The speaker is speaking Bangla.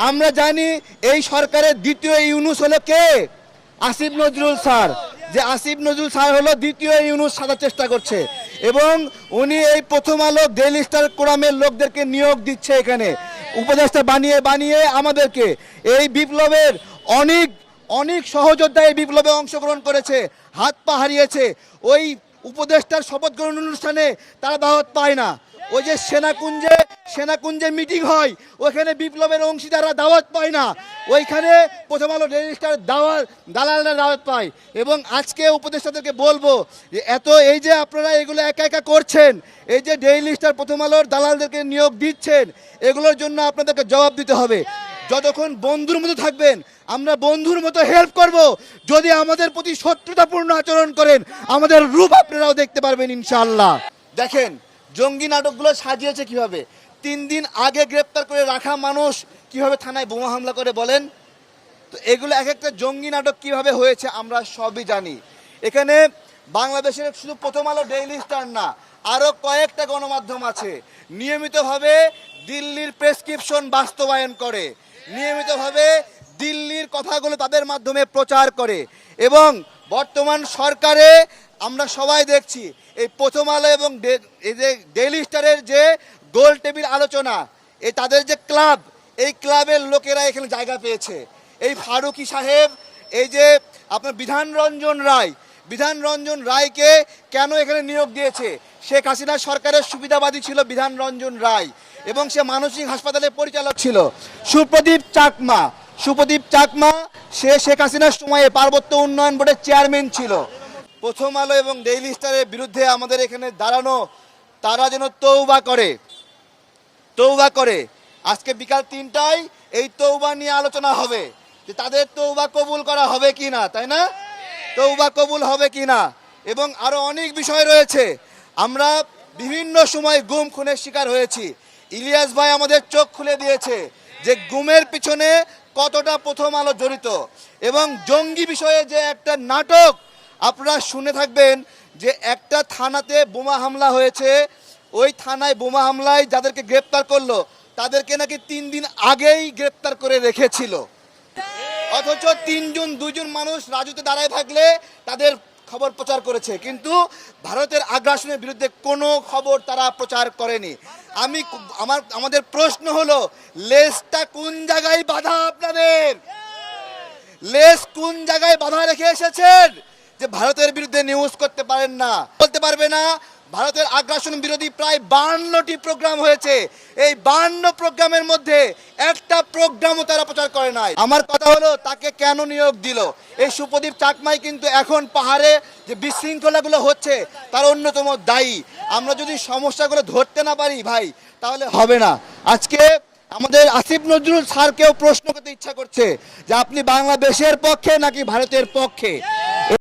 আমরা জানি এই সরকারের দ্বিতীয় ইউনূস হলো কে? আসিফ নজরুল স্যার। যে আসিফ নজরুল স্যার হলো দ্বিতীয় ইউনূস সাজার চেষ্টা করছে এবং উনি এই প্রথম আলো ডেইলি স্টার কোরামের লোকদেরকে নিয়োগ দিচ্ছে এখানে উপদেষ্টা বানিয়ে বানিয়ে আমাদেরকে। এই বিপ্লবের অনেক অনেক সহযোদ্ধা এই বিপ্লবে অংশগ্রহণ করেছে, হাত পা হারিয়েছে। ওই উপদেষ্টার শপথ গ্রহণ অনুষ্ঠানে তারা দাওয়াত পায় না। ওই যে সেনাকুঞ্জে মিটিং হয়, ওইখানে বিপ্লবের অংশীদাররা দাওয়াত পায় না। ওইখানে প্রথম আলো ডেইলি স্টার দালালরা দাওয়াত পায়। এবং আজকে উপদেষ্টাদেরকে বলবো যে এই যে আপনারা এগুলো একা একা করছেন, এই যে ডেইলি স্টার প্রথম আলোর দালালদেরকে নিয়োগ দিচ্ছেন, এগুলোর জন্য আপনাদেরকে জবাব দিতে হবে। যতক্ষণ বন্ধুর মতো থাকবেন আমরা বন্ধুর মতো হেল্প করব। যদি আমাদের প্রতি শত্রুতাপূর্ণ আচরণ করেন আমাদের রূপ আপনারাও দেখতে পারবেন ইনশাআল্লাহ। দেখেন জঙ্গি নাটকগুলো সাজিয়েছে কিভাবে। 3 দিন আগে গ্রেপ্তার করে রাখা মানুষ কিভাবে থানায় বোমা হামলা করে বলেন তো। এগুলো এক একটা জঙ্গি নাটক কিভাবে হয়েছে আমরা সবই জানি। এখানে বাংলাদেশের শুধু প্রথম আলো ডেইলি স্টার না, আরও কয়েকটা গণমাধ্যম আছে নিয়মিতভাবে দিল্লির প্রেসক্রিপশন বাস্তবায়ন করে, নিয়মিতভাবে দিল্লির কথাগুলো তাদের মাধ্যমে প্রচার করে। এবং বর্তমান সরকারে আমরা সবাই দেখছি এই প্রথম আলো এবং এই যে ডেইলি স্টারের যে গোল টেবিল আলোচনা, এই তাদের যে ক্লাব, এই ক্লাবের লোকেরা এখানে জায়গা পেয়েছে। এই ফারুকি সাহেব, এই যে আপনার বিধান রঞ্জন রায়কে কেন এখানে নিয়োগ দিয়েছে? শেখ হাসিনা সরকারের সুবিধাবাদী ছিল বিধান রঞ্জন রায় এবং সে মানসিক হাসপাতালের পরিচালক ছিল। সুপ্রদীপ চাকমা সে শেখ হাসিনার সময়ে পার্বত্য উন্নয়ন বোর্ডের চেয়ারম্যান ছিল। প্রথম আলো এবং ডেইলি স্টারের বিরুদ্ধে আমাদের এখানে দাঁড়ানো তারা যেন তৌবা করে। আজকে বিকাল 3টায় এই তৌবা নিয়ে আলোচনা হবে যে তাদের তৌবা কবুল করা হবে কিনা, তাই না? তৌবা কবুল হবে কিনা। এবং আরো অনেক বিষয় রয়েছে। আমরা বিভিন্ন সময় গুম খুনের শিকার হয়েছি। ইলিয়াস ভাই আমাদের চোখ খুলে দিয়েছে যে গুমের পিছনে কতটা প্রথম আলো জড়িত। এবং জঙ্গি বিষয়ে যে একটা নাটক আপনারা শুনে থাকবেন যে একটা থানাতে বোমা হামলা হয়েছে, ওই থানায় বোমা হামলায় যাদেরকে গ্রেপ্তার করলো তাদেরকে নাকি 3 দিন আগেই গ্রেপ্তার করে রেখেছিল। অথচ 2জন মানুষ রাজুতে দাঁড়ায় থাকলে তাদের খবর প্রচার করেছে, কিন্তু ভারতের আগ্রাসনের বিরুদ্ধে কোনো খবর তারা প্রচার করেনি। আমাদের প্রশ্ন হলো লেজটা কোন জায়গায় বাঁধা? আপনাদের লেজ কোন জায়গায় বাঁধা রেখে এসেছেন যে ভারতের বিরুদ্ধে নিউজ করতে পারেন না, বলতে পারবে না? ভারতের আগ্রাসন বিরোধী প্রায় 52টি প্রোগ্রাম হয়েছে। এই 52 প্রোগ্রামের মধ্যে একটা প্রোগ্রামও তারা প্রচার করে নাই। আমার কথা হলো তাকে কেন নিয়োগ দিল? এই সুপ্রদীপ চাকমাই কিন্তু এখন পাহাড়ে যে বিশৃঙ্খলাগুলো হচ্ছে তার অন্যতম দায়ী। আমরা যদি সমস্যাগুলো ধরতে না পারি ভাই তাহলে হবে না। আজকে আমাদের আসিফ নজরুল স্যারকেও প্রশ্ন করতে ইচ্ছা করছে যে আপনি বাংলাদেশের পক্ষে নাকি ভারতের পক্ষে?